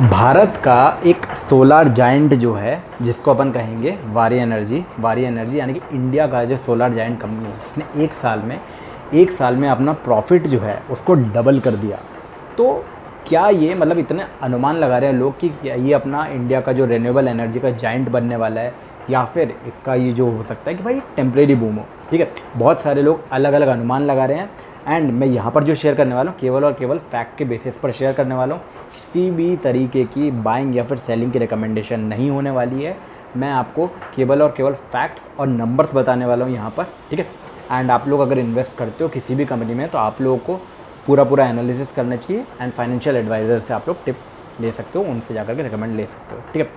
भारत का एक solar giant जो है जिसको अपन कहेंगे वारी एनर्जी यानी कि इंडिया का जो सोलार जायंट कंपनी है जिसने एक साल में अपना प्रॉफिट जो है उसको डबल कर दिया। तो क्या ये मतलब इतने अनुमान लगा रहे हैं लोग कि क्या ये अपना इंडिया का जो रिन्यूएबल एनर्जी का जायंट बनने वाला है या फिर इसका ये जो हो सकता है कि भाई टेम्परेरी बूम हो। ठीक है, बहुत सारे लोग अलग अलग अनुमान लगा रहे हैं एंड मैं यहाँ पर जो शेयर करने वाला हूँ केवल और केवल फैक्ट के बेसिस पर शेयर करने वाला हूँ। किसी भी तरीके की बाइंग या फिर सेलिंग की रिकमेंडेशन नहीं होने वाली है। मैं आपको केवल और केवल फैक्ट्स और नंबर्स बताने वाला हूँ यहाँ पर। ठीक है, एंड आप लोग अगर इन्वेस्ट करते हो किसी भी कंपनी में तो आप लोगों को पूरा एनालिसिस करना चाहिए एंड फाइनेंशियल एडवाइज़र से आप लोग टिप ले सकते हो, उनसे जाकर के रिकमेंड ले सकते हो। ठीक है,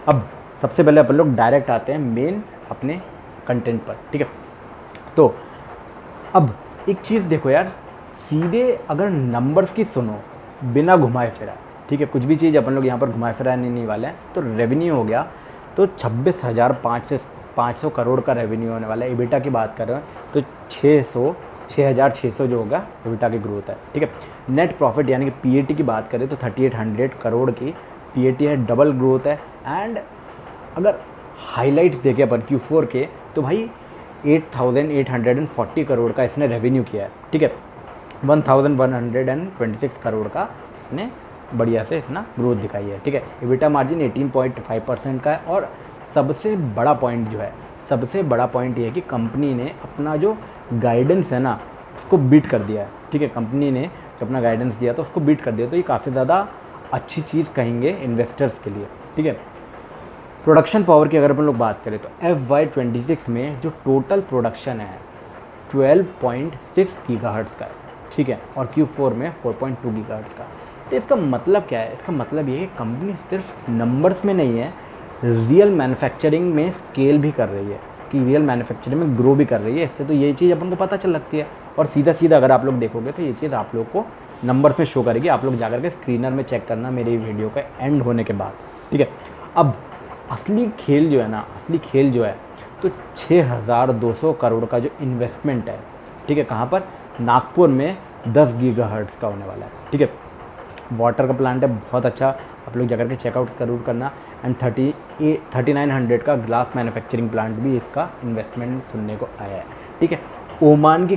अब सबसे पहले अपन लोग डायरेक्ट आते हैं मेन अपने कंटेंट पर। ठीक है, तो अब एक चीज़ देखो यार, सीधे अगर नंबर्स की सुनो बिना घुमाए फिराए, ठीक है, कुछ भी चीज़ अपन लोग यहाँ पर घुमाए फिराए नहीं वाले हैं। तो रेवेन्यू हो गया तो 26,500 करोड़ का रेवेन्यू होने वाला है। इबिटा की बात कर रहे हैं तो 6,600 जो होगा इबिटा की ग्रोथ है। ठीक है, नेट प्रॉफिट यानी कि पीएटी की बात करें तो 3,800 करोड़ की पीएटी है, डबल ग्रोथ है। एंड अगर हाइलाइट्स देखें अपन Q4 के तो भाई 8,840 करोड़ का इसने रेवेन्यू किया है। ठीक है, 1,126 करोड़ का इसने बढ़िया से इसने ग्रोथ दिखाई है। ठीक है, इबिटा मार्जिन 18.5% का है। और सबसे बड़ा पॉइंट ये है कि कंपनी ने अपना जो गाइडेंस है ना उसको बीट कर दिया है। ठीक है, कंपनी ने जो अपना गाइडेंस दिया था उसको बीट कर दिया, तो ये काफ़ी ज़्यादा अच्छी चीज़ कहेंगे इन्वेस्टर्स के लिए। ठीक है, प्रोडक्शन पावर की अगर अपन लोग बात करें तो FY26 में जो टोटल प्रोडक्शन है 12.6 गीगाहर्ट्ज़ का है। ठीक है, और Q4 में 4.2 गीगाहर्ट्ज़ का। तो इसका मतलब क्या है? इसका मतलब ये है कि कंपनी सिर्फ नंबर्स में नहीं है, रियल मैन्युफैक्चरिंग में स्केल भी कर रही है, कि रियल मैन्युफैक्चरिंग में ग्रो भी कर रही है। इससे तो ये चीज़ अपन को पता चल लगती है। और सीधा अगर आप लोग देखोगे तो ये चीज़ आप लोग को नंबर्स में शो करेगी। आप लोग जाकर के स्क्रीनर में चेक करना मेरी वीडियो का एंड होने के बाद। ठीक है, अब असली खेल जो है तो 6,200 करोड़ का जो इन्वेस्टमेंट है, ठीक है, कहाँ पर? नागपुर में 10 गीगाहर्ट्ज़ का होने वाला है। ठीक है, वाटर का प्लांट है, बहुत अच्छा, आप लोग जाकर के चेकआउट ज़रूर करना। एंड 3,900 का ग्लास मैन्युफैक्चरिंग प्लांट भी इसका इन्वेस्टमेंट सुनने को आया है। ठीक है, ओमान की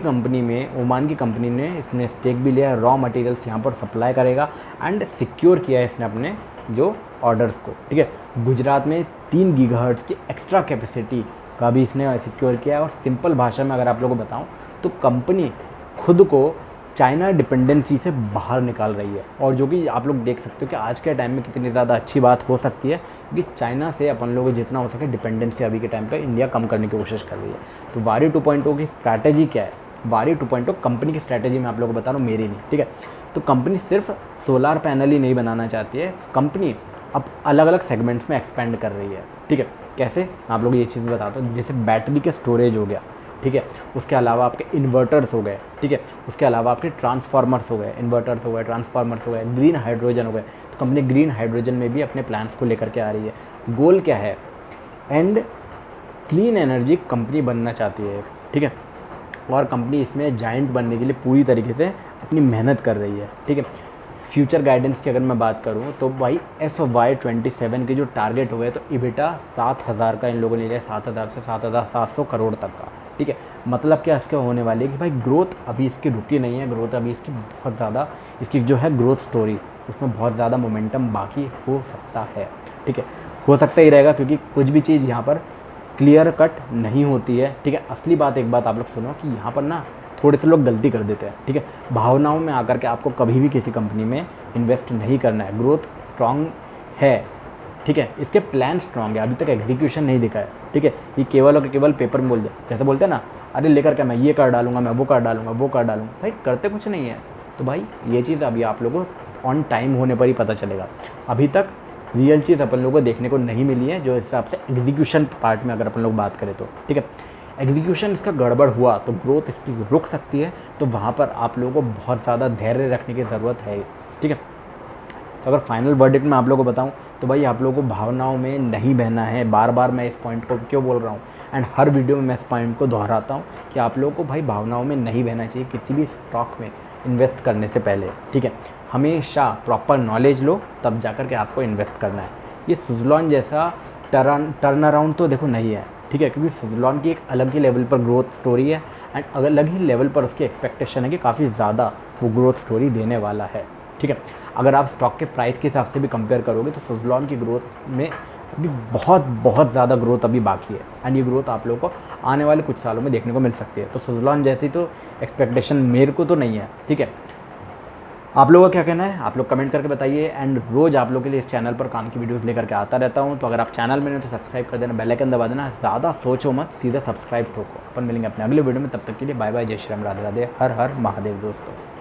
कंपनी ने इसने स्टेक भी लिया है, रॉ मटेरियल्स यहाँ पर सप्लाई करेगा एंड सिक्योर किया है इसने अपने जो ऑर्डर्स को। ठीक है, गुजरात में 3 गीगाहर्ट्ज़ की एक्स्ट्रा कैपेसिटी का भी इसने सिक्योर किया है। और सिंपल भाषा में अगर आप लोगों को बताऊं तो कंपनी खुद को चाइना डिपेंडेंसी से बाहर निकाल रही है, और जो कि आप लोग देख सकते हो कि आज के टाइम में कितनी ज़्यादा अच्छी बात हो सकती है, क्योंकि चाइना से अपन लोगों को जितना हो सके डिपेंडेंसी अभी के टाइम पे इंडिया कम करने की कोशिश कर रही है। तो वारी 2.0 की स्ट्रैटेजी क्या है? वारी 2.0 कंपनी की स्ट्रैटेजी मैं आप लोगों को बता रहा हूँ, मेरी नहीं। ठीक है, तो कंपनी सिर्फ सोलार पैनल ही नहीं बनाना चाहती है, कंपनी अब अलग अलग सेगमेंट्स में एक्सपेंड कर रही है। ठीक है, कैसे? मैं आप लोगों को ये चीज़ बताता हूँ। जैसे बैटरी के स्टोरेज हो गया, ठीक है, उसके अलावा आपके इन्वर्टर्स हो गए, ठीक है, उसके अलावा आपके ट्रांसफार्मर्स हो गए, ग्रीन हाइड्रोजन हो गए। तो कंपनी ग्रीन हाइड्रोजन में भी अपने प्लान्स को लेकर के आ रही है। गोल क्या है? एंड क्लीन एनर्जी कंपनी बनना चाहती है। ठीक है, और कंपनी इसमें जायंट बनने के लिए पूरी तरीके से अपनी मेहनत कर रही है। ठीक है, फ्यूचर गाइडेंस की अगर मैं बात करूँ तो भाई FY27 के जो टारगेट हो गए तो इबिटा 7,000 का इन लोगों ने लिया, 7,000 से 7,700 करोड़ तक का। ठीक है, मतलब क्या इसके होने वाली है कि भाई ग्रोथ अभी इसकी रुकी नहीं है, ग्रोथ अभी इसकी बहुत ज़्यादा, इसकी जो है ग्रोथ स्टोरी उसमें बहुत ज़्यादा मोमेंटम बाकी हो सकता है। ठीक है, हो सकता ही रहेगा, क्योंकि कुछ भी चीज़ यहाँ पर क्लियर कट नहीं होती है। ठीक है, असली बात एक बात आप लोग सुनो कि यहाँ पर ना थोड़े से लोग गलती कर देते हैं। ठीक है, भावनाओं में आकर के आपको कभी भी किसी कंपनी में इन्वेस्ट नहीं करना है। ग्रोथ स्ट्रांग है, ठीक है, इसके प्लान स्ट्रांग है, अभी तक एग्जीक्यूशन नहीं दिखा है। ठीक है, ये केवल और केवल पेपर में बोल जाए, जैसे बोलते हैं ना, अरे लेकर के मैं ये कर डालूंगा, मैं वो कर डालूंगा, भाई करते कुछ नहीं है। तो भाई ये चीज़ अभी आप लोगों को ऑन टाइम होने पर ही पता चलेगा। अभी तक रियल चीज़ अपन लोगों को देखने को नहीं मिली है, जो हिसाब से एग्जीक्यूशन पार्ट में अगर अपन लोग बात करें तो। ठीक है, एग्जीक्यूशन इसका गड़बड़ हुआ तो ग्रोथ इसकी रुक सकती है, तो वहाँ पर आप लोगों को बहुत ज़्यादा धैर्य रखने की ज़रूरत है। ठीक है, तो अगर फाइनल वर्डिक्ट में आप लोगों को बताऊं तो भाई आप लोगों को भावनाओं में नहीं बहना है। बार बार मैं इस पॉइंट को क्यों बोल रहा हूँ, एंड हर वीडियो में मैं इस पॉइंट को दोहराता हूँ कि आप लोगों को भाई भावनाओं में नहीं बहना चाहिए किसी भी स्टॉक में इन्वेस्ट करने से पहले। ठीक है, हमेशा प्रॉपर नॉलेज लो, तब जा कर के आपको इन्वेस्ट करना है। ये सुज़लॉन जैसा टर्न अराउंड तो देखो नहीं है, ठीक है, क्योंकि सुज़लॉन की एक अलग ही लेवल पर ग्रोथ स्टोरी है एंड अलग ही लेवल पर उसकी एक्सपेक्टेशन है कि काफ़ी ज़्यादा वो ग्रोथ स्टोरी देने वाला है, ठीक है। अगर आप स्टॉक के प्राइस के हिसाब से भी कंपेयर करोगे तो सुज़लॉन की ग्रोथ में अभी बहुत बहुत ज़्यादा ग्रोथ अभी बाकी है एंड ये ग्रोथ आप लोगों को आने वाले कुछ सालों में देखने को मिल सकती है। तो सुज़लॉन जैसी तो एक्सपेक्टेशन मेरे को तो नहीं है, ठीक है। आप लोगों का क्या कहना है, आप लोग कमेंट करके बताइए एंड रोज़ आप लोगों के लिए इस चैनल पर काम की वीडियोस लेकर के आता रहता हूँ। तो अगर आप चैनल में नहीं तो सब्सक्राइब कर देना, बेल आइकन दबा देना, ज़्यादा सोचो मत, सीधा सब्सक्राइब ठोको। अपन मिलेंगे अपने अगले वीडियो में, तब तक के लिए बाय बाय, जय श्री राम, राधे राधे, हर हर महादेव दोस्तों।